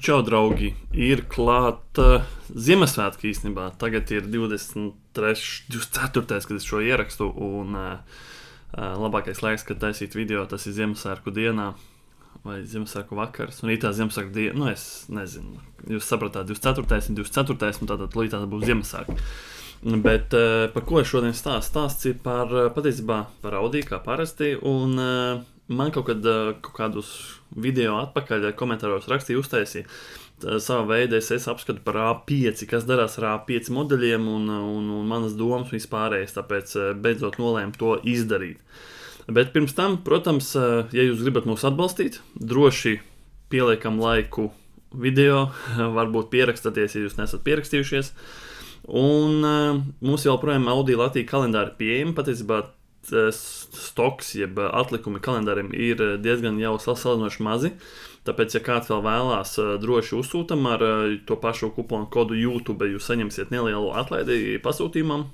Čau, draugi! Ir klāt Ziemassvētki īstenībā. Tagad ir 24. kad es šo ierakstu, un labākais laiks, kad taisīt video, tas ir Ziemassvētku dienā vai Ziemassvētku vakars. Un rītā Ziemassvētku diena, nu es nezinu, jūs sapratāt 24. un 24. un tātad līdz tātad būs Ziemassvētki. Bet par ko es šodien stāstu? Stāsts ir patiesībā par Audi kā parasti, un man kaut kādus video atpakaļ komentāros rakstīja, uztaisīja. Savā veidā es apskatu par A5, kas darās ar A5 modeļiem un manas domas vispārējais, tāpēc beidzot nolēmu to izdarīt. Bet pirms tam, protams, ja jūs gribat mūs atbalstīt, droši pieliekam laiku video, varbūt pierakstaties, ja jūs nesat pierakstījušies. Un mums joprojām Audi Latvija kalendāri pieejami, patiesībā stoks, jeb atlikumi kalendāriem ir diezgan jau salīdzinoši mazi, tāpēc, ja kāds vēl vēlās, droši uzsūtam ar to pašu kuponu kodu YouTube, jūs saņemsiet nelielu atlaidi pasūtījumam,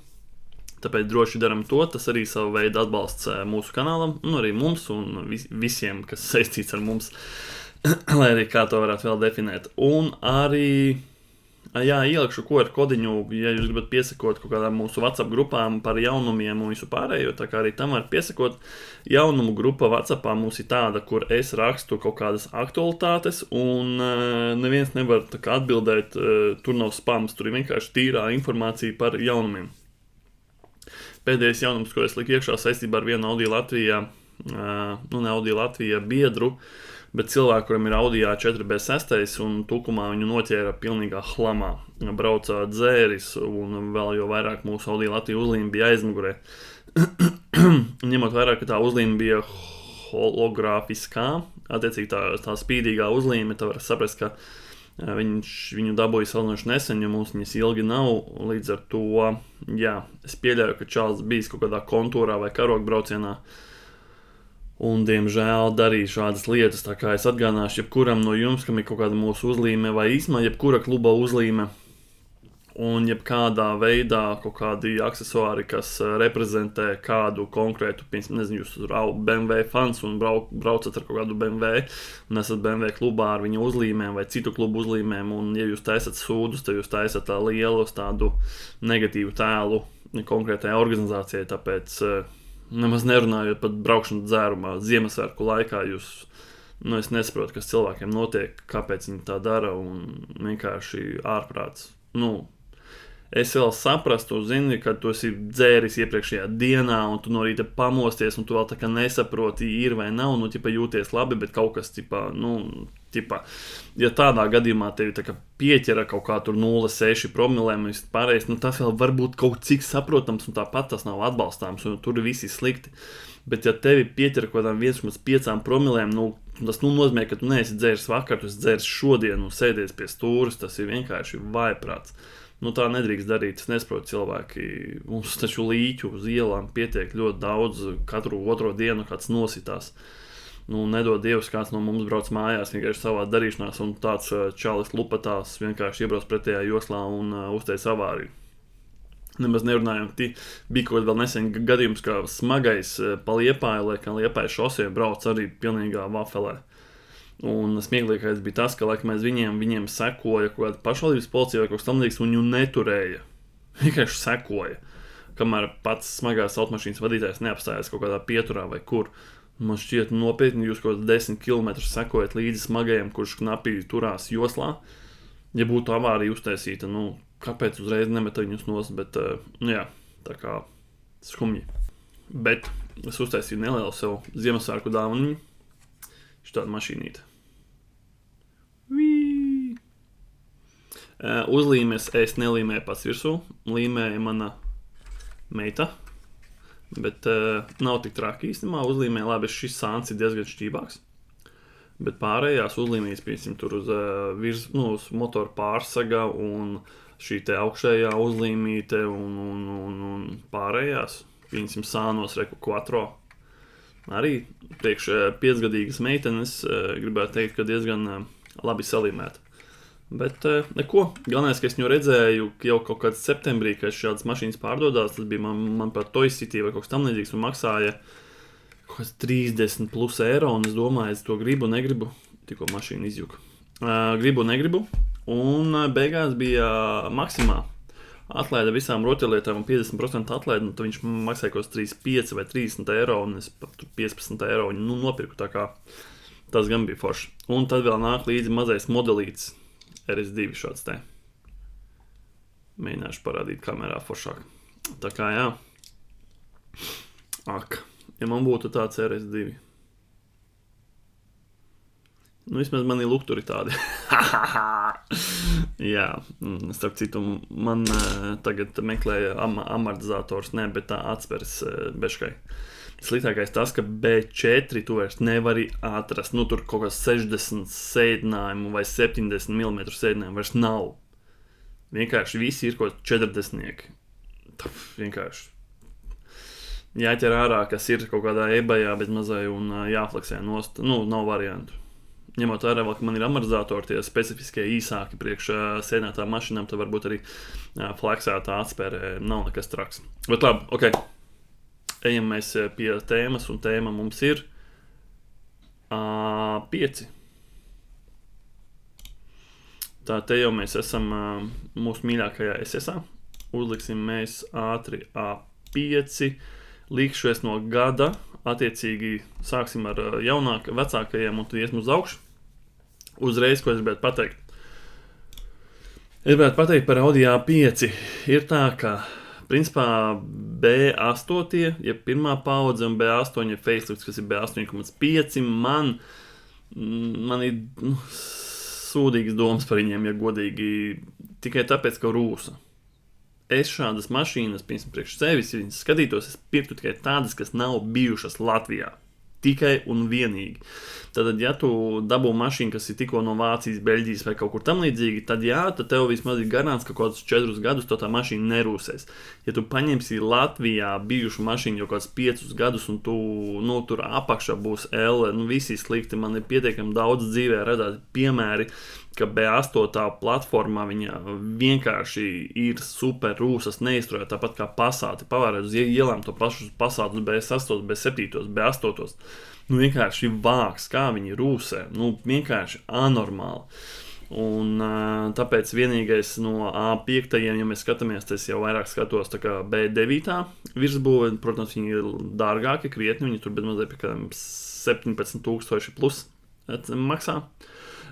tāpēc droši daram to, tas arī savu veidu atbalsts mūsu kanālam, un arī mums un visiem, kas saistīts ar mums, lai arī kā to varētu vēl definēt. Un arī ielikšu QR kodiņu, ja jūs gribat piesakot kaut kādām mūsu WhatsApp grupām par jaunumiem un visu pārējo, tā kā arī tam var piesakot. Jaunumu grupa WhatsAppā mums ir tāda, kur es rakstu kaut kādas aktualitātes, un neviens nevar tā kā atbildēt, tur nav spams, tur ir vienkārši tīrā informācija par jaunumiem. Pēdējais jaunums, ko es liku iekšā saistībā ar vienu Audi Latvijā, ne Audi Latvijā biedru, bet cilvēku, kuram ir Audi A4 B6 un tukumā viņu noķēra pilnīgā hlamā. Braucā dzēris un vēl jau vairāk mūsu Audi Latvija uzlīme bija aizmugurē. Ņemot vairāk, ka tā uzlīme bija hologrāfiskā, attiecīgi tā spīdīgā uzlīme, tā var saprast, ka viņu dabūja salinoši nesen, jo mums viņas ilgi nav, līdz ar to, es pieļauju, ka čāls bijis kaut kādā kontūrā vai karogbraucienā, un, diemžēl, darīju šādas lietas, tā kā es atgādināšu jebkuram no jums, kam ir kaut kāda mūsu uzlīme vai īsumā jebkura kluba uzlīme un jebkādā veidā kaut kādi aksesuāri, kas reprezentē kādu konkrētu, nezinu, jūs tur BMW fans un braucat ar kaut kādu BMW un esat BMW klubā ar viņa uzlīmēm vai citu klubu uzlīmēm, un ja jūs taisat sūdus, tad jūs taisat lielu tādu negatīvu tēlu konkrētajai organizācijai, tāpēc nemaz nerunājot pat braukšanu dzērumā, Ziemassvētku laikā jūs, es nesaprotu, kas cilvēkiem notiek, kāpēc viņi tā dara, un vienkārši ārprāts. Es vēl saprastu, zini, kad tu esi dzēris iepriekšējā dienā, un tu no rīta pamosties, un tu vēl tā kā nesaproti, ir vai nav, jūties labi, bet kaut kas, ja tādā gadījumā tevi tā kā pieķera kaut kā tur 0,6 promilēm, pārējais, tas vēl varbūt kaut cik saprotams, un tāpat tas nav atbalstāms, un tur visi slikti. Bet ja tevi pieķera kaut kādām 1,5 promilēm, tas nozīmē, ka tu neesi dzēris vakar, tu esi dzēris šodien un sēdies pie stūras, tas ir vienkārši vājprāts. Tā nedrīkst darīt, es nesaprotu cilvēki, mums taču līķu uz ielām pietiek ļoti daudz, katru otro dienu kāds nositās. Nedod Dievs, kāds no mums brauc mājās vienkārši savā darīšanās, un tāds čalis lupatās vienkārši iebrauc pretējā joslā un uzteica avāriju. Nemaz nerunājam, bija kaut vēl nesen gadījums, kā smagais pa Liepāju, laikam Liepāju šosē brauc arī pilnīgā vafelē. Un smieklīgais bija tas, ka laikam viņiem sekoja kaut kāda pašvaldības policija vai kaut kas tamlīgs, un viņu neturēja. Vienkārši sekoja, kamēr pats smagās automašīnas vadītājs neapstājās kaut kādā pieturā vai kur. Man šķiet nopietni, jūs kaut 10 km sekojat līdzi smagajam, kurš knapi turās joslā. Ja būtu avārija uztaisīta, kāpēc uzreiz nemeta viņus nost, bet, tā kā skumji. Bet es uztaisīju nelielu sev Ziemassvētku dāvaniņu. Šitāda mašīnīta. Uzlīmes es nelīmēju pats virsū, līmēja mana meita, bet nav tik traki īstenībā. Uzlīmēja, labi, šis sāns ir diezgan šķībāks, bet pārējās uzlīmējas, piemēram, tur uz motoru pārsaga un šī te augšējā uzlīmīte un pārējās, piemēram, sānos reku quattro. Arī priekš 5-gadīgas meitenes gribētu teikt, ka diezgan labi salīmēta. Bet neko, galvenais, ka es viņu redzēju jau kaut kāds septembrī, kad šādas mašīnas pārdodās, tas bija man par Toy City vai kaut kas tam līdzīgs, un maksāja kaut kas 30 plus eiro, un es domāju, es to gribu, negribu, tikko mašīna izjuka. gribu, negribu. Un beigās bija maksimā. Atlaida visām rotaļlietām un 50% atlaida, un tad viņš maksāja kaut 35 vai 30 eiro, un es par 15 eiro viņu nopirku, tā kā tas gan bija forši. Un tad vēl nāk līdzi mazais modelīts RS2 šāds te. Mēģināšu parādīt kamerā foršāk. Tā kā jā. Ak, ja man būtu tāds RS2. Nu, vismaz man ir lukturi tādi. Jā, starp citu, man tagad meklēja amortizators, bet tā atspers beškai. Sliktākais tas, ka B4 tu vairs nevari atrast. Nu, tur kaut kāds 60 sēdinājumu vai 70 mm sēdinājumu vairs nav. Vienkārši visi ir kaut 40. Vienkārši jāķer ārā, kas ir kaut kādā eBayā bez mazai un jāfleksē nost. Nu, nav variantu. Ņemot vērā, ka man ir amortizatori, tie specifiskie īsāki priekš sēdinātām mašīnām, tad varbūt arī fleksētā atspērē nav nekas traks. Bet labi, ok. Ejam mēs pie tēmas, un tēma mums ir A5. Tā te jau mēs esam mūsu mīļākajā SSA. Uzliksim mēs ātri A5. Līkšu es no gada. Attiecīgi sāksim ar vecākajiem un tad iesim uz augšu. Uzreiz, ko es gribētu pateikt. Es gribētu pateikt par Audi A5. Ir tā, ka principā B8, ja pirmā paudze un B8 facelifts, kas ir B8,5, man ir sūdīgas domas par viņiem, ja godīgi, tikai tāpēc, ka rūsa. Es šādas mašīnas, piemēram, priekš sevis, ja viņas skatītos, es pirktu tikai tādas, kas nav bijušas Latvijā. Tikai un vienīgi. Tad, ja tu dabū mašīnu, kas ir tikko no Vācijas, Beļģijas vai kaut kur tam līdzīgi, tad jā, tad tev vismaz ir garants, ka kaut kādus 4 gadus to tā mašīna nerūsēs. Ja tu paņemsi Latvijā bijušu mašīnu jau kādus 5 gadus un tu, tur apakšā būs L, visi slikti, man ir pietiekami daudz dzīvē redzēti piemēri, ka B8 platformā viņa vienkārši ir super rūsas, neizturēt tāpat kā Passati. Pavērēt uz ielām to pašu Passatu B8, B7, B8. Vienkārši vāks, kā viņi rūsē. Vienkārši anormāli. Un tāpēc vienīgais no A5, ja mēs skatāmies, tas jau vairāk skatos tā kā B9 virsbūve. Protams, viņi ir dārgāki krietni, viņi tur mazliet pie 17,000 plus maksā.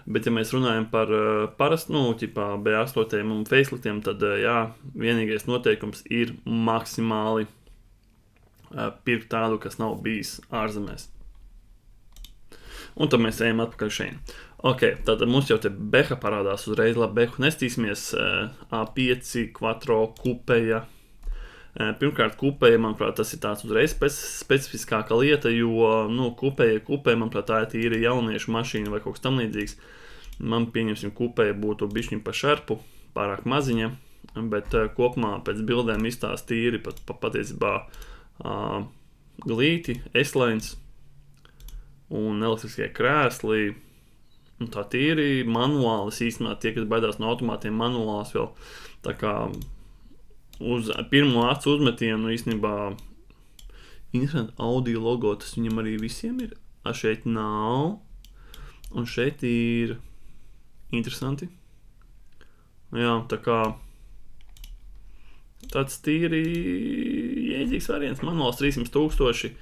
Bet, ja mēs runājam par parastu, B8 un faceliftiem, tad jā, vienīgais noteikums ir maksimāli pirkt tādu, kas nav bijis ārzemēs. Un tad mēs ejam atpakaļ šeit. Ok, tātad mums jau te beha parādās uzreiz, labi, behu nestīsimies, A5, Quattro, kupeja. Pirmkārt, kupeja, manuprāt, tas ir tāds uzreiz specifiskāka lieta, jo, kupeja, manuprāt, tā ir tīri jauniešu mašīna vai kaut kas tam līdzīgs. Man, pieņemsim, kupeja būtu bišķiņ pa šerpu, pārāk maziņa, bet kopumā pēc bildēm izstās tīri patiesībā glīti, S-lines un elektriskie krēsli. Un tā tīri manuālis īstenībā, tie, kas baidās no automātiem, manuālis vēl tā kā uz pirmo acu uzmetienu īstenībā interesanti Audi logo, tas viņam arī visiem ir. Šeit nav, un šeit ir interesanti. Jā, tā kā tāds tīri jēdzīgs variants, manuāls 300,000.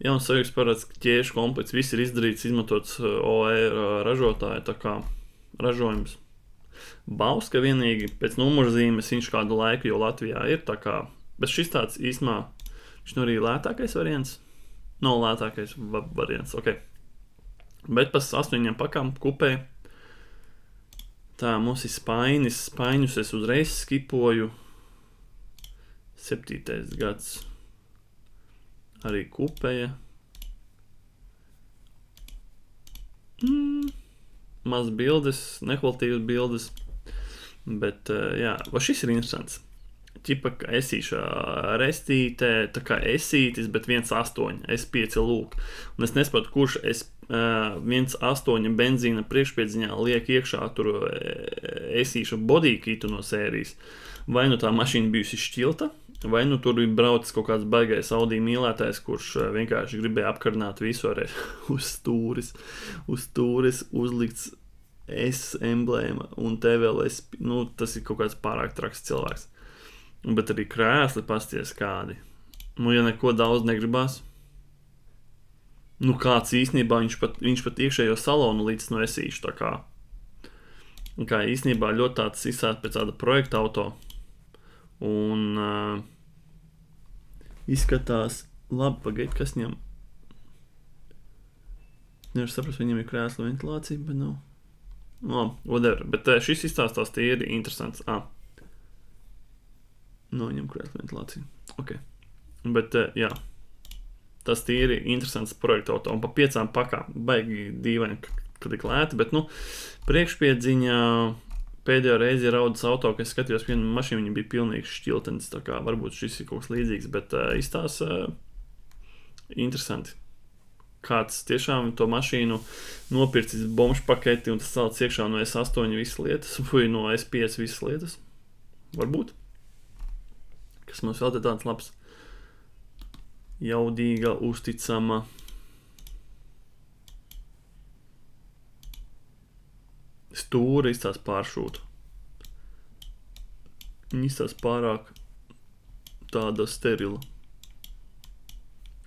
Jauns sajūgs parāds ķēšu komplekts, viss ir izdarīts, izmantots OE ražotāja, tā kā ražojums. Bauska vienīgi pēc numurzīmes viņš kādu laiku jau Latvijā ir, tā kā, bet šis tāds īstenībā, viņš arī lētākais variants, nav lētākais variants, ok. Bet pas 8 pakām kupē, tā mums ir spaiņus es uzreiz skipoju, 7. gads. Arī kupeja. Maz bildes, nekvalitīvas bildes. Bet, jā, šis ir interesants. Ķipa esīša restīte, tā kā esītis, bet 1.8, S5 lūk. Un es nesaprotu, kurš 1.8 benzīna priekšpiedziņā liek iekšā tur esīša bodīkītu no sērijas. Vai tā mašīna bijusi šķilta, vai tur ir braucis kaut kāds baigais Audi mīlētājs, kurš vienkārši gribēja apkarināt visu ar uz stūris uzlikts S emblēma un te vēl es, nu, tas ir kaut kāds pārāk traks cilvēks. Bet arī krēsli pasties kādi. Nu, ja neko daudz negribās. Nu, kāds īstenībā, viņš pat iekšējo salonu līdz no esīšu, tā kā. Un kā īstenībā ļoti tāds izsāt pēc tāda projekta auto. Un izskatās labi, pagaid, kas viņam. Nevar saprast, viņam ir krēsla ventilācija, bet nav. No, whatever. Bet šis izstāstās tīri interesants. Viņam krēsla ventilācija. Ok. Bet, jā. Tas tīri interesants projekta auto. Un pa 5 pakām. Baigi dīvaini, ka tik lēti. Bet, nu, priekšpiedziņā pēdējo reizi ir audas auto, ka es skatījos vienu mašīnu, viņa bija pilnīgs šķiltenis. Tā kā varbūt šis ir kaut kas līdzīgs. Bet izstāsta interesanti. Kāds tiešām to mašīnu nopircis bomžu paketi un tas salc iekšā no S8 visas lietas, vai no S5 visas lietas. Varbūt. Kas mums vēl te tāds labs. Jaudīga, uzticama. Stūra izstās pāršūta. Viņa izstās pārāk tāda sterila.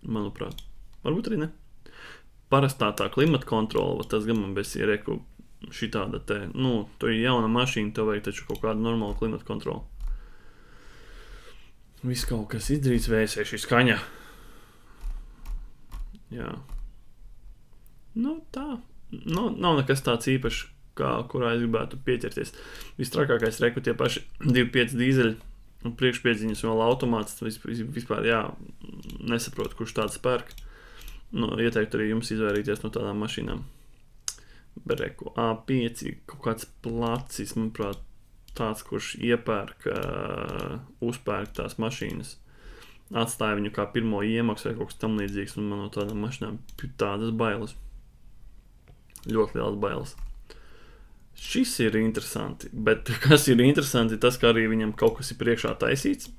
Manuprāt. Varbūt arī ne. Parastā tā klimata kontrola, tas gan man besīja reku šitāda te, nu, to ir jauna mašīna, tev vajag taču kaut kādu normālu klimata kontrolu. Viss kaut kas izdarīts, vēsē šī skaņa. Jā. Nu, tā. Nu, nav nekas tāds īpašs, kurā es gribētu pieķerties. Vistrakākais reku tie paši 2.5 dīzeļi un priekšpiedziņas vēl automāts, vispār, jā, nesaprotu, kurš tāds pērk. Nu, ieteiktu arī jums izvairīties no tādām mašīnām. Bereku A5, kaut kāds placis, manuprāt, tāds, kurš iepērk, uzpērk tās mašīnas. Atstāja viņu kā pirmo iemaksu vai kaut kas tam līdzīgs, un man no tādām mašīnām tādas bailes. Ļoti lielas bailes. Šis ir interesanti, bet kas ir interesanti, tas, ka arī viņam kaut kas ir priekšā taisīts.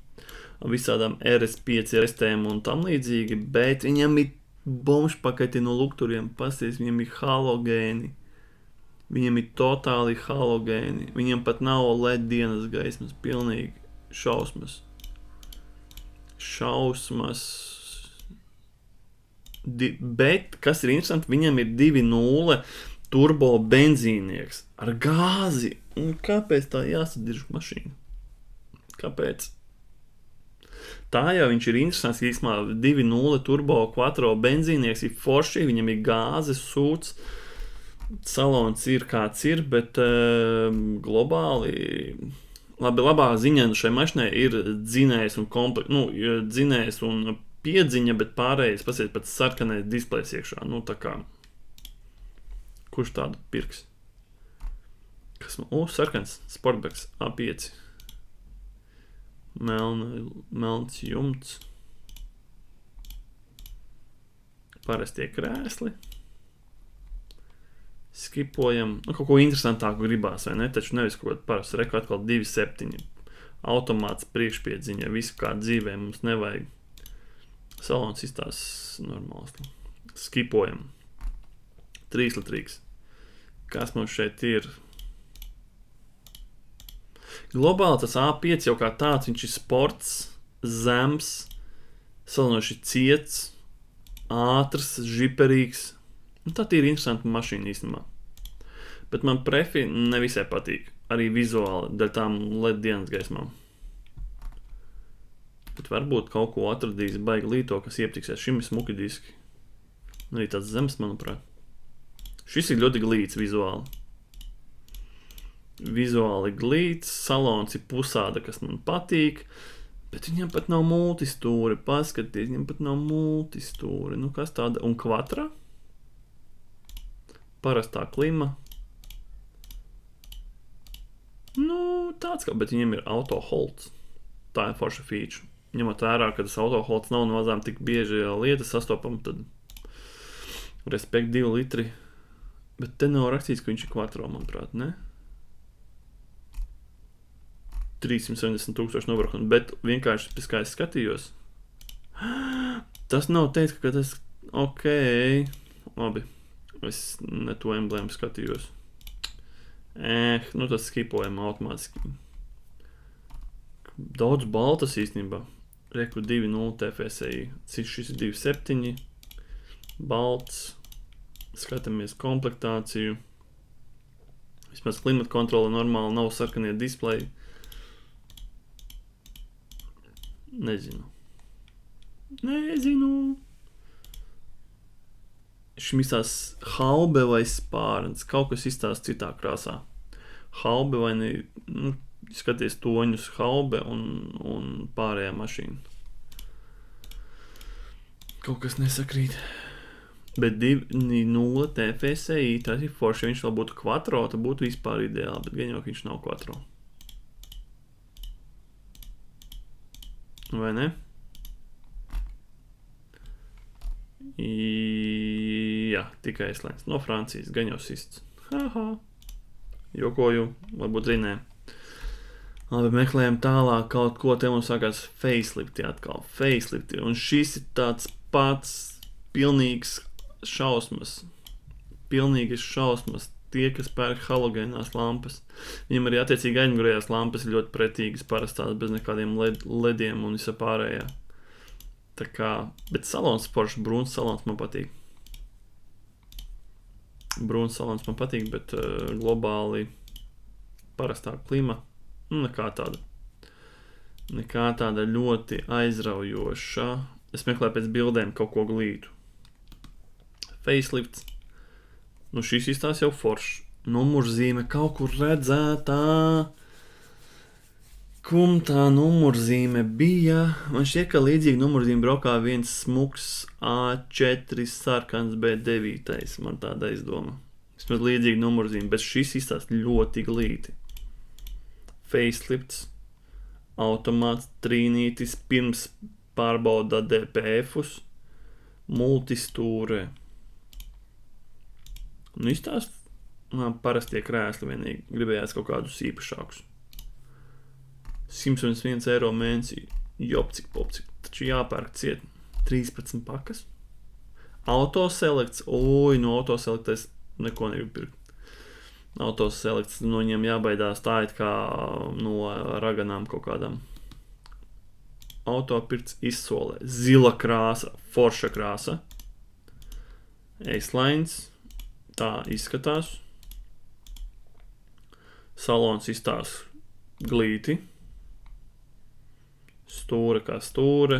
Visādām RS5 RSTM un tam līdzīgi, bet viņam ir bomžu paketi no lukturiem, pasties, viņam ir halogēni. Viņam ir totāli halogēni. Viņam pat nav LED dienas gaismas, pilnīgi šausmas. Bet, kas ir interesanti, viņam ir 2.0 turbo benzīnieks ar gāzi. Un kāpēc tā jāsadirž mašīna? Kāpēc? Tā jau viņš ir interesants, īstumā 2.0 turbo quattro benzīnieks ir forši, viņam ir gāzes sūds, salons ir kāds ir, bet globāli, labā ziņā šai mašinai ir dzinējs un dzinējs un piedziņa, bet pārējais pasiet pēc sarkanais displejs iekšā, nu tā kā, kurš tādu pirks? Kas man, sarkans, Sportbacks A5. Melns jumts. Parastie krēsli. Skipojam. Nu, kaut ko interesantāku gribās, vai ne? Taču nevis kaut ko parastu. Reku atkal 2.7. Automāts priekšpiedziņa. Visu kā dzīvē mums nevajag. Salons izstās normāls. Skipojam. 3 litrīgs. Kas mums šeit ir? Globāli tas A5 jau kā tāds, viņš ir sports, zems, salinoši ciets, ātrs, žiperīgs. Tā ir interesanta mašīna īstenībā. Bet man prefi nevisai patīk, arī vizuāli, dēļ tām LED dienas gaismām. Bet varbūt kaut ko atradīs baigi līto, kas ieptiksies. Šim ir smuki diski. Arī tāds zems, manuprāt. Šis ir ļoti glīts vizuāli. Vizuāli glīts, salons ir pusāda, kas man patīk, bet viņam pat nav multistūri, paskaties, viņam pat nav multistūri, nu kas tāda, un kvatra, parastā klima, nu tāds kā, bet viņam ir auto holds, tā ir forša feature, ņemot vērā, ka tas auto holds nav no mazām tik bieži lietas sastopam, tad respekt 2 litri, bet te nav rakstīts, ka viņš ir kvatra, manuprāt, ne? 370,000 nobraukumi, bet vienkārši pēc kā es skatījos. Tas nav teikt, ka tas... Ok, labi. Es ne to emblēmu skatījos. Nu tas skipojam automātiski. Daudz baltas īstenībā. Reku 2.0 TFSI. Šis ir 2.7. Balts. Skatāmies komplektāciju. Vismaz klimata kontrole normāli, nav sarkanie displeji. Nezinu. Šim izstās haube vai spārns. Kaut kas izstās citā krāsā. Haube vai ne, skaties toņus haube un pārējā mašīna. Kaut kas nesakrīt. Bet 2.0 TFSI, tas ir forši, ja viņš vēl būtu quattro, tad būtu vispār ideāli, bet gan jau, ka viņš nav quattro. Vai ne? Jā, tikai slēns. No Francijas, gan jau sists. Jokoju, varbūt zinē. Labi, meklējam tālāk kaut ko, te mums sākās facelifti atkal. Facelifti, un šis ir tāds pats pilnīgs šausmas. Pilnīgas šausmas. Tie, kas pērk halogēnās lampas. Viņam arī attiecīgi aizmugurējās lampas ir ļoti pretīgas, parastās, bez nekādiem lediem un visa pārējā. Tā kā, bet salons forši, brūns salons man patīk. Brūns salons man patīk, bet globāli parastā klima, nekā tāda. Nekā tāda ļoti aizraujoša. Es meklēju pēc bildēm kaut ko glītu. Facelifts. Šis izstās jau forši. Numurzīme kaut kur redzētā. Kum tā numurzīme bija? Man šķiet, ka līdzīgi numurzīme braukā viens smuks A4 sarkans B9. Man tāda izdoma. Vismaz līdzīgi numurzīme, bet šis izstās ļoti glīti. Facelifts. Automāts, trīnītis, pirms pārbauda DPF-us. Multistūre. Izstāst, parastie krēsli vienīgi. Gribējās kaut kādus īpašākus. 101 eiro mēnesī. Jopcik, popcik. Taču jāpērk ciet 13 pakas. Autoselekts. No autoselekta es neko negribu pirkt. Autoselekts, no viņiem jābaidās tā it kā no raganām kaut kādām. Autopirts izsolē. Zila krāsa, forša krāsa. Acelines. Tā izskatās. Salons izstās glīti. Stūre kā stūre.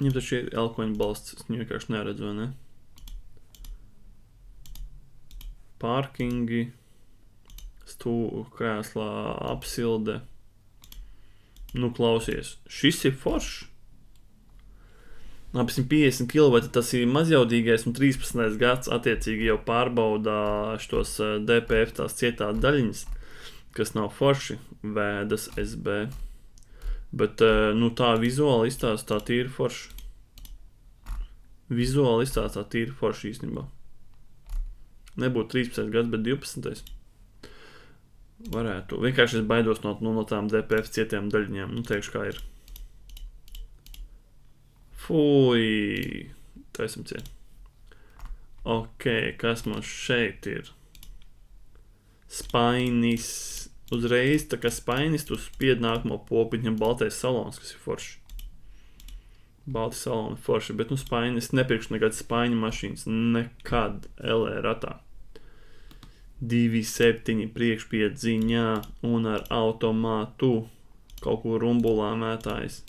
Viņam taču ir elkoņa balsts, es vienkārši neredzu, vai ne? Parkingi. Krēslā apsilde. Klausies. Šis ir foršs. 150 kW tas ir mazjaudīgais un 13. gads attiecīgi jau pārbaudā šos DPF tās cietā daļiņas, kas nav forši, vēdas SB. Bet tā vizuāli izstās tā tīri forši. Vizuāli izstās tā tīri forši īstenībā. Nebūtu 13. gads, bet 12. Varētu. Vienkārši es baidos no tām DPF cietiem daļiņām. Teikšu, kā ir. Fui, taisam ciet. Ok, kas mums šeit ir? Spainis. Uzreiz, tā kā spainis, tu spied nākamo popiņam baltais salons, kas ir forši. Balti saloni forši, bet spainis nepirkšu nekad spaiņu mašīnas. Nekad LE ratā. 2.7 priekšpiedziņā un ar automātu kaut ko rumbulā mētājs.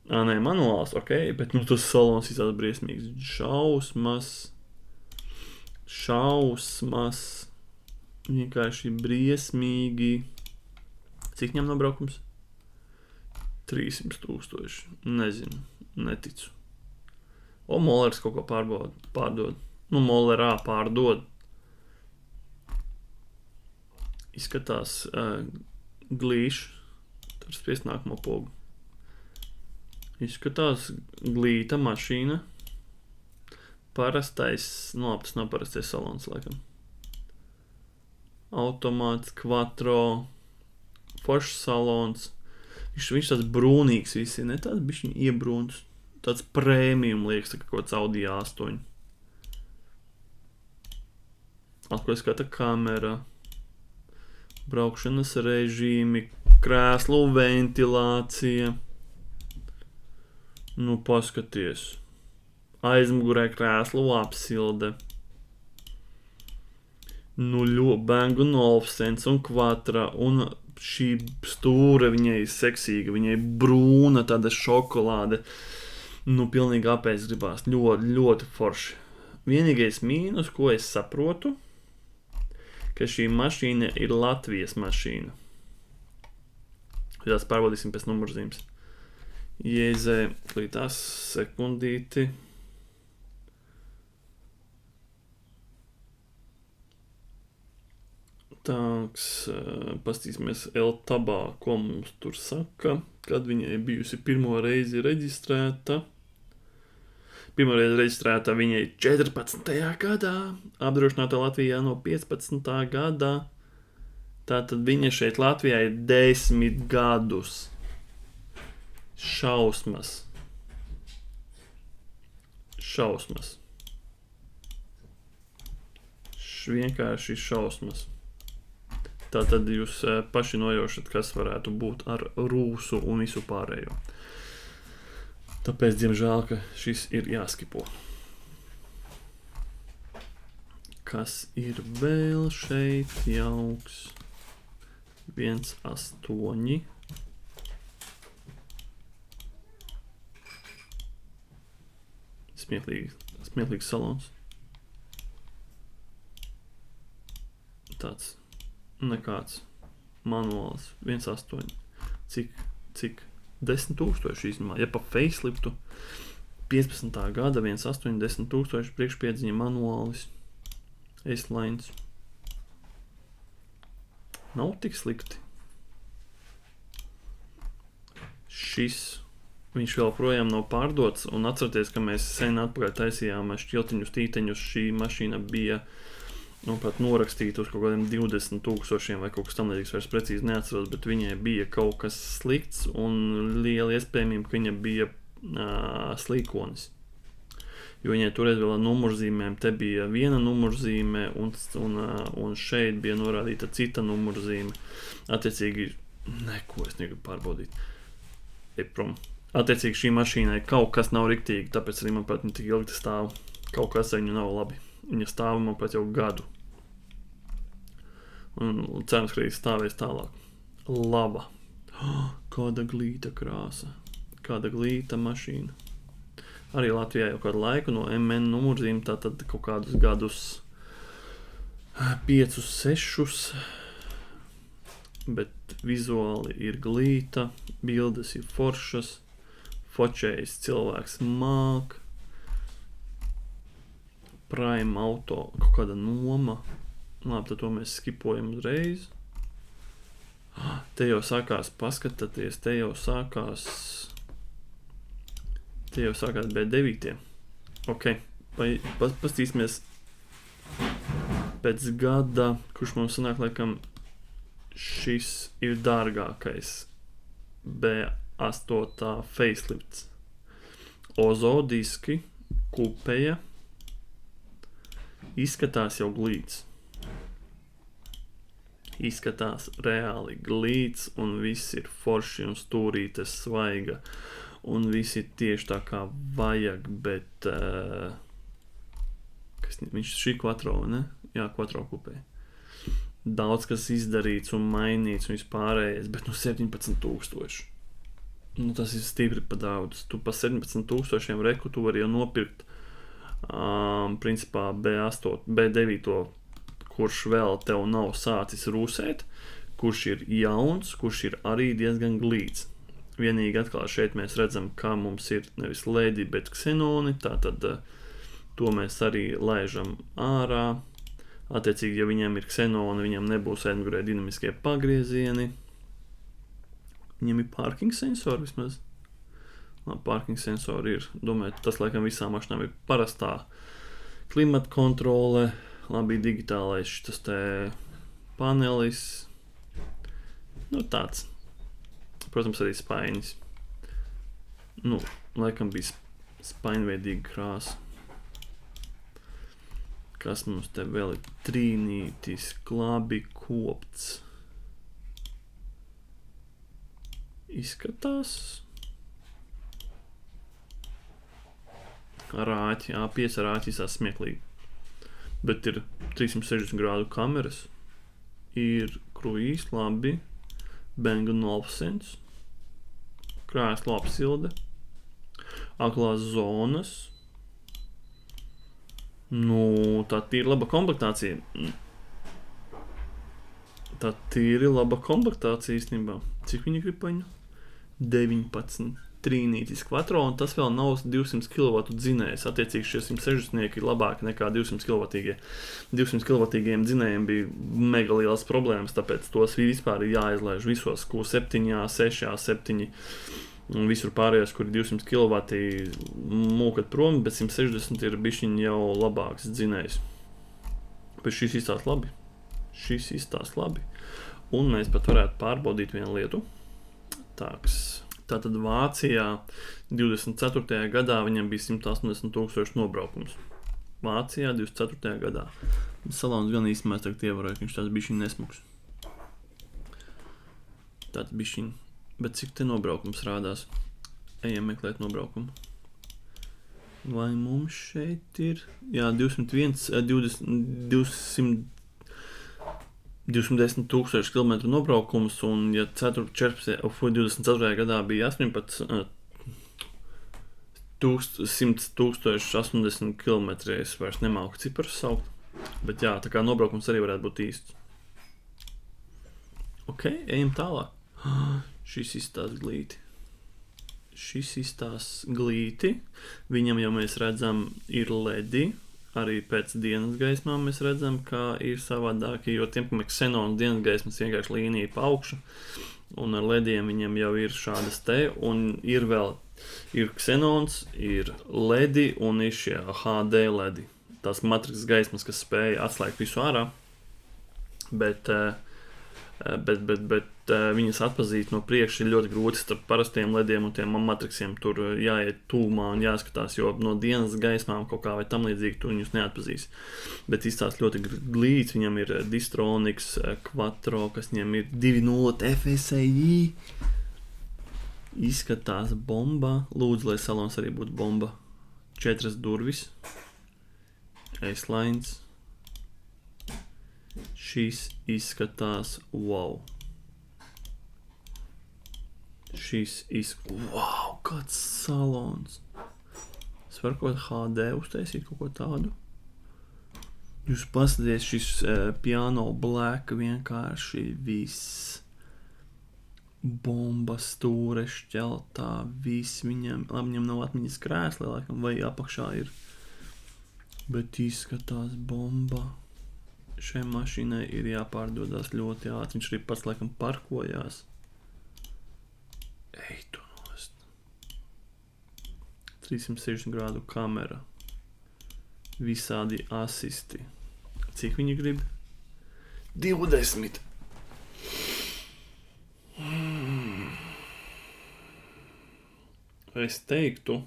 Nē, manuāls, ok, bet tas salons izsās briesmīgs. Šausmas. Vienkārši briesmīgi. Cik ņem nobraukums? 300,000. Nezinu, neticu. Mollers kaut ko pārdod. Mollerā pārdod. Izskatās glīši. Tur spiest nākamo pogu. Izskatās glīta mašīna. Parastais, tas nav parastais salons, laikam. Automāts, quattro, foršs salons. Viņš tāds brūnīgs visi, ne tāds bišķiņ iebrūns. Tāds prēmijum liekas, tā kā kaut kāds Audi A8. atpakaļ skata kamera, braukšanas režīmi, krēslu ventilācija. Nu, paskaties. Aizmugurē krēslu apsilde. Nu, Bang & Olufsens un Quatra, un šī stūra viņai seksīga, viņai brūna tāda šokolāde. Nu, pilnīgi apēst gribās. Ļoti, ļoti forši. Vienīgais mīnus, ko es saprotu, ka šī mašīna ir Latvijas mašīna. Tās pārbaudīsim pēc numurzīmes. Jēzē, klītās sekundīti. Tāks, pastīsimies L-tabā, ko mums tur saka, kad viņai bijusi pirmo reizi reģistrēta. Pirmo reizi reģistrēta viņai 14. gadā, apdrošināta Latvijā no 15. gadā. Tātad viņa šeit Latvijā ir 10 gadus. Šausmas. Vienkārši šausmas. Tātad jūs paši nojaušat, kas varētu būt ar rūsu un visu pārējo. Tāpēc, diemžēl, ka šis ir jāskipo. Kas ir vēl šeit jauks? 1.8. Smieklīgs salons. Tāds nekāds manuāls. 1.8. Cik? 10,000 īstenībā. Ja pa faceliftu 15. gada 1.8, 10,000 priekšpiedziņa manuālis. S-lines. Nav tik slikti. Viņš vēl projām nav pārdots, un atcerieties, ka mēs sen atpakaļ taisījām šķiltiņus, tīteņus. Šī mašīna bija norakstīta uz kaut kādiem 20,000 vai kaut kas tam līdzīgs, vairs precīzi neatceros, bet viņai bija kaut kas slikts, un liela iespējamība, ka viņa bija slīkonis. Jo viņai toreiz vēl ar numurzīmēm, te bija viena numurzīme, un šeit bija norādīta cita numurzīme. Attiecīgi, neko es negribu pārbaudīt. Prom. Attiecīgi šī mašīnai kaut kas nav riktīgi, tāpēc arī, manuprāt, viņa tik ilgi stāv. Kaut kas ar viņu nav labi. Viņa stāv, manuprāt, jau gadu. Un cerams, ka arī stāvēs tālāk. Laba. Kāda glīta krāsa. Kāda glīta mašīna. Arī Latvijā jau kādu laiku no MN numurzīm, tātad kaut kādus gadus 5, 6. Bet vizuāli ir glīta, bildes ir foršas, fočējs cilvēks māk, Prime auto, kaut kāda noma. Labi, tad to mēs skipojam uzreiz. Te jau sākās, paskatieties, te jau sākās B9. Ok, pastīsimies pēc gada, kurš mums sanāk, laikam, šis ir dārgākais B8 facelifts. Ozo diski, kupeja, izskatās jau glīts. Izskatās reāli glīts, un viss ir forši un stūrītes svaiga, un viss ir tieši tā kā vajag, bet viņš šī Quattro, ne? Jā, Quattro kupeja. Daudz kas izdarīts un mainīts un vispārējais, bet 17,000. Tas ir stipri pa daudz. Tu pa 17,000 reku tu vari jau nopirkt principā B9, kurš vēl tev nav sācis rūsēt, kurš ir jauns, kurš ir arī diezgan glīts. Vienīgi atkal šeit mēs redzam, ka mums ir nevis LED, bet ksenoni, tātad to mēs arī laižam ārā. Attiecīgi, ja viņam ir ksenoni, viņam nebūs aizmugurē dinamiskie pagriezieni. Viņam ir parking sensori vismaz. Parking sensori ir, domāju, tas laikam visām mašīnām ir parastā klimata kontrole, labi digitālais šitas te panelis. Tāds. Protams, arī spainis. Laikam bija spainveidīga krāsa. Kas mums te vēl ir? Trīnītis, klabi kopts. Izskatās. Rāķi, A5 rāķi izsās smieklīgi. Bet ir 360 grādu kameras. Ir kruīz, labi. Bang & Olufsen. Krēsla apsilde. Aklās zonas. Nu, tā ir laba komplektācija. Tā ir laba komplektācija īstenībā. Cik viņi grib paņu? 19. Trīnītis Quattro, un tas vēl nav 200 kW dzinējs. Attiecīgi šie 160 ir labāki nekā 200 kW. 200 kW dzinējiem bija mega lielas problēmas, tāpēc tos vispār ir jāizlaiž visos Q7, 6, 7 un visur pārējās, kur ir 200 kW mūkat prom, bet 160 ir bišķiņ jau labāks dzinējs. Bet šis izstās labi. Un mēs pat varētu pārbaudīt vienu lietu. Tātad Vācijā 24. gadā viņam bija 180 000 nobraukums. Vācijā 24. gadā. Salons gan īstenībā tagad ievaroja, ka viņš tāds bišķiņ nesmuks. Tāds bišķiņ. Bet cik te nobraukums rādās? Ejam meklēt nobraukumu. Vai mums šeit ir? Jā, 210 000 km nobraukums, un ja 24. gadā bija 100 080 km, es vairs nemāku ciparus saukt, bet jā, tā kā nobraukums arī varētu būt īsts. Ok, ejam tālāk. Šis izstās glīti. Viņam jau mēs redzam ir ledi. Arī pēc dienas gaismām mēs redzam, ka ir savādāki, jo tiem, kam ir ksenons dienas gaismas vienkārši līnija pa augšu, un ar lediem viņam jau ir šādas te, un ir ksenons, ir ledi un ir šie HD ledi. Tās matriks gaismas, kas spēja atslēgt visu ārā, bet viņas atpazīt no priekša ir ļoti grūti starp parastiem lediem un tiem matriksiem. Tur jāiet tūmā un jāskatās, jo no dienas gaismām kaut kā vai tam līdzīgi tu viņus neatpazīs. Bet izstās ļoti glīts, viņam ir Distronics Quattro, kas viņam ir 2.0 FSI. Izskatās bomba. Lūdzu, lai salons arī būtu bomba. 4 durvis. S-lines. Šis izskatās wow. Wow, kāds salons. Es varu kaut HD uztaisīt, kaut ko tādu. Jūs paskaties, šis piano black vienkārši viss. Bomba stūre šķeltā, viss viņam. Labi, viņam nav atmiņas krēsli, laikam, vai apakšā ir. Bet izskatās bomba. Šai mašīnai ir jāpārdodās ļoti ātri. Viņš arī pats laikam parkojās. Ej tu nost. 360 grādu kamera. Visādi asisti. Cik viņi grib? 20. Es teiktu,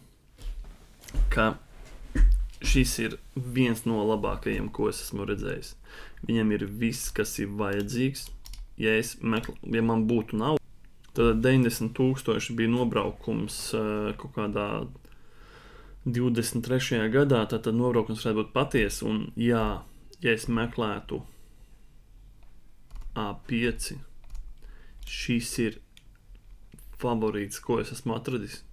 ka šis ir viens no labākajiem, ko es esmu redzējis. Viņam ir viss, kas ir vajadzīgs. Ja man būtu nauda, tad 90 000 bija nobraukums kaut kādā 23. gadā, tad nobraukums varētu būt paties. Un jā, ja es meklētu A5, šis ir favorīts, ko es esmu atradis.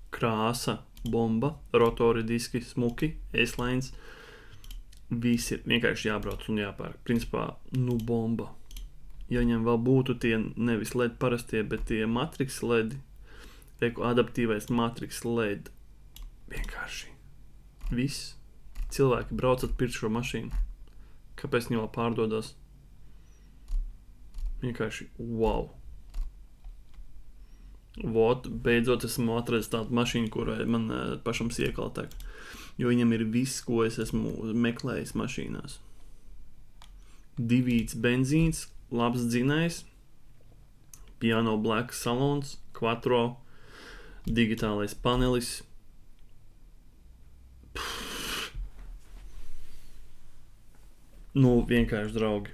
Krāsa, bomba, rotori diski, smuki, S-lines. Visi ir vienkārši jābrauc un jāpērk. Principā, bomba. Ja viņam vēl būtu tie nevis LED parastie, bet tie matriks LED, adaptīvais matriks LED. Vienkārši. Viss. Cilvēki braucat pirkt šo mašīnu. Kāpēc viņi vēl pārdodās? Vienkārši wow. Beidzot esmu atradis tādu mašīnu, kurai man pašam siekala tek. Jo viņam ir viss, ko es esmu meklējis mašīnās. 2 benzīns, labs dzinējs, piano black salons, Quattro, digitālais panelis. Nu, vienkārši draugi.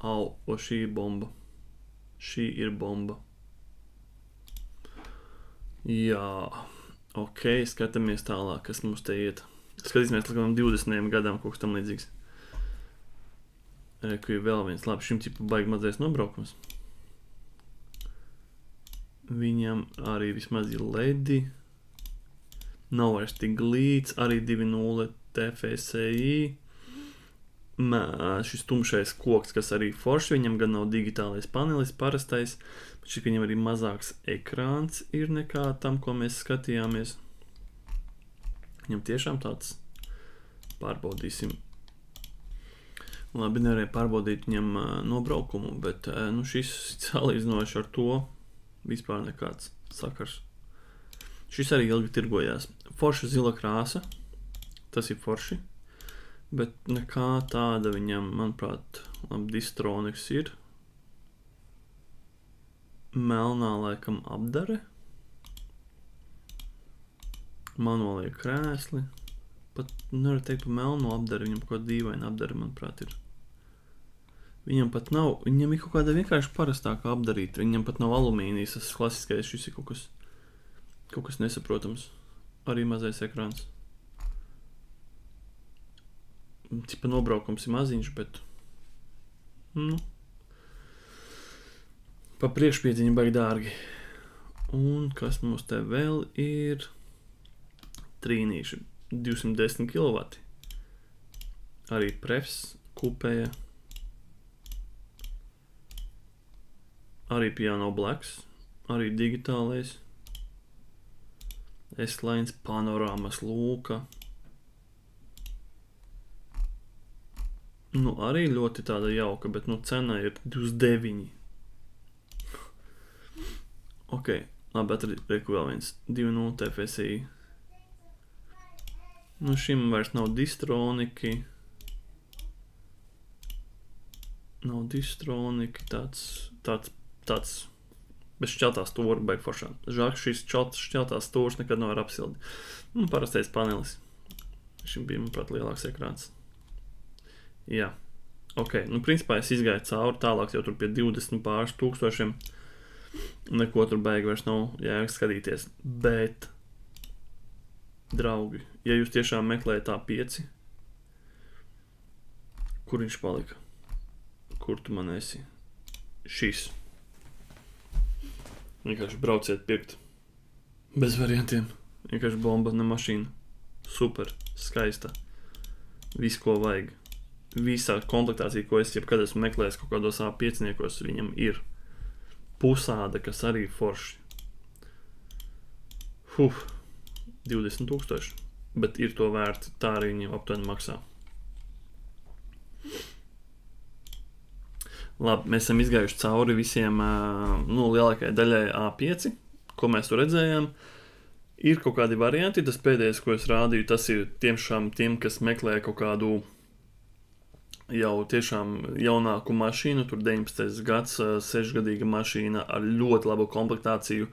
Au, o šī ir bomba. Šī ir bomba. Jā, ok, skatāmies tālāk, kas mums te iet. Skatīsimies līdz 20 gadam, kaut kas tam līdzīgs. Reku ir vēl viens, labi, šim tipu baigi mazais nobraukums. Viņam arī vismaz ir ledi. Nav vairs tik glīts, arī 2.0 TFSI. Šis tumšais koks, kas arī forši, viņam gan nav digitālais panelis, parastais, bet šī viņam arī mazāks ekrāns ir nekā tam, ko mēs skatījāmies. Viņam tiešām tāds pārbaudīsim. Labi, nevarēja pārbaudīt viņam nobraukumu, bet šis salīdzinoši ar to vispār nekāds sakars. Šis arī ilgi tirgojās. Forša zila krāsa, tas ir forši. Bet nekā tāda viņam, manuprāt, labi, Distronics ir. Melnā laikam apdare. Manuālie krēsli. Pat nevar teikt par melno apdare, viņam kaut kāda dīvaina apdare, manuprāt, ir. Viņam pat nav, viņam ir kaut kāda vienkārši parastāka apdarīta. Viņam pat nav alumīnijas, tas klasiskais, šis ir kaut kas nesaprotams. Arī mazais ekrāns. Tipa nobraukums ir maziņš, bet pa priekšpiedziņu baigi dārgi. Un kas mums te vēl ir? Trīnīši 210 kW. Arī prefs, kupēja. Arī piano blacks, arī digitālais. S-lines, panorāmas lūka. Arī ļoti tāda jauka, bet cena ir 29. Ok, labi, reku vēl viens. 2.0 TFSI. Šim vairs nav distroniki. Nav distroniki, tāds bez šķeltās stūra baigi foršā. Žāk, šis šķeltās stūrs nekad nevar apsildi. Parastais panelis. Šim bija, manuprāt, lielāks ekrāns. Jā, ok, principā es izgāju cauri, tālāk jau tur pie 20 pāris tūkstošiem. Neko tur baigi vairs nav jēgas skatīties. Bet, draugi, ja jūs tiešām meklējat A5, kur viņš palika? Kur tu man esi? Šis. Vienkārši brauciet pirkt. Bez variantiem. Vienkārši bomba, ne mašīna. Super, skaista. Viss, ko vajag. Visā komplektācija, ko es jebkad esmu meklējis kaut kādos A5-niekos, viņam ir pusāda, kas arī forši. 20 000, bet ir to vērti, tā arī viņam aptuveni maksā. Labi, mēs esam izgājuši cauri visiem, lielākajai daļai A5, ko mēs tur redzējām. Ir kaut kādi varianti, tas pēdējais, ko es rādīju, tas ir tiem, kas meklē kaut kādu jau tiešām jaunāku mašīnu, tur 19. gads, 6-gadīga mašīna ar ļoti labu komplektāciju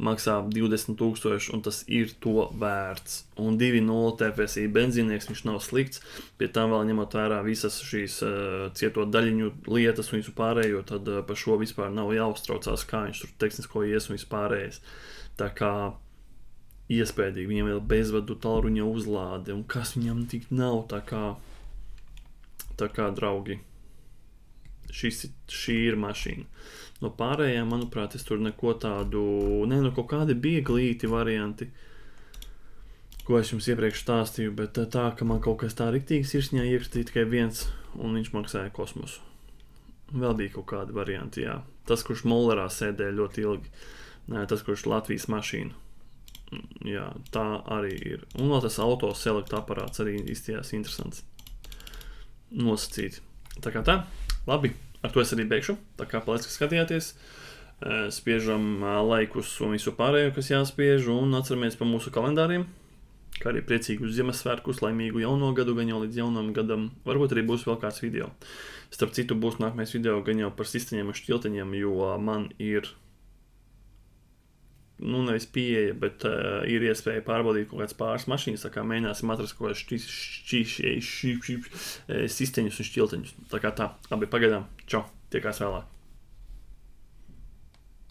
maksā 20 000, un tas ir to vērts. Un 2.0 TFSI benzīnieks, viņš nav slikts, pie tam vēl ņemot vērā visas šīs cieto daļiņu lietas un visu pārējo, tad par šo vispār nav jāuztraucās, kā viņš tur tehnisko ies un vispārējais. Tā kā iespējīgi, viņam vēl bezvadu tālruņa uzlāde, un kas viņam tik nav, tā kā draugi, šī ir mašīna. No pārējām, manuprāt, es tur neko tādu, kaut kādi bija glīti varianti, ko es jums iepriekš stāstīju, bet tā, ka man kaut kas tā riktīgi sirsniņā ierakstīja tikai viens, un viņš maksāja kosmosu. Vēl bija kaut kādi varianti, jā. Tas, kurš Mollerā sēdēja ļoti ilgi, tas, kurš Latvijas mašīna. Jā, tā arī ir. Un vēl tas auto select aparāts arī izstījās interesants. Nosacīti. Tā kā tā, labi, ar to es arī beigšu. Tā kā paldies, ka skatījāties. Spiežam laikus un visu pārējo, kas jāspiež, un atceramies par mūsu kalendāriem, kā arī priecīgus Ziemassvētkus, laimīgu jauno gadu, gan jau līdz jaunam gadam. Varbūt arī būs vēl kāds video. Starp citu, būs nākamais video gan jau par sisteņiem un šķilteņiem, jo man ir nu, nevis pieeja, bet ir iespēja pārbaudīt kaut kādas pāris mašīnas. Tā kā mēģināsim atrast kaut kādas sisteņus un šķilteņus. Tā kā tā, labi, pagaidām. Čau, tiekās vēlāk.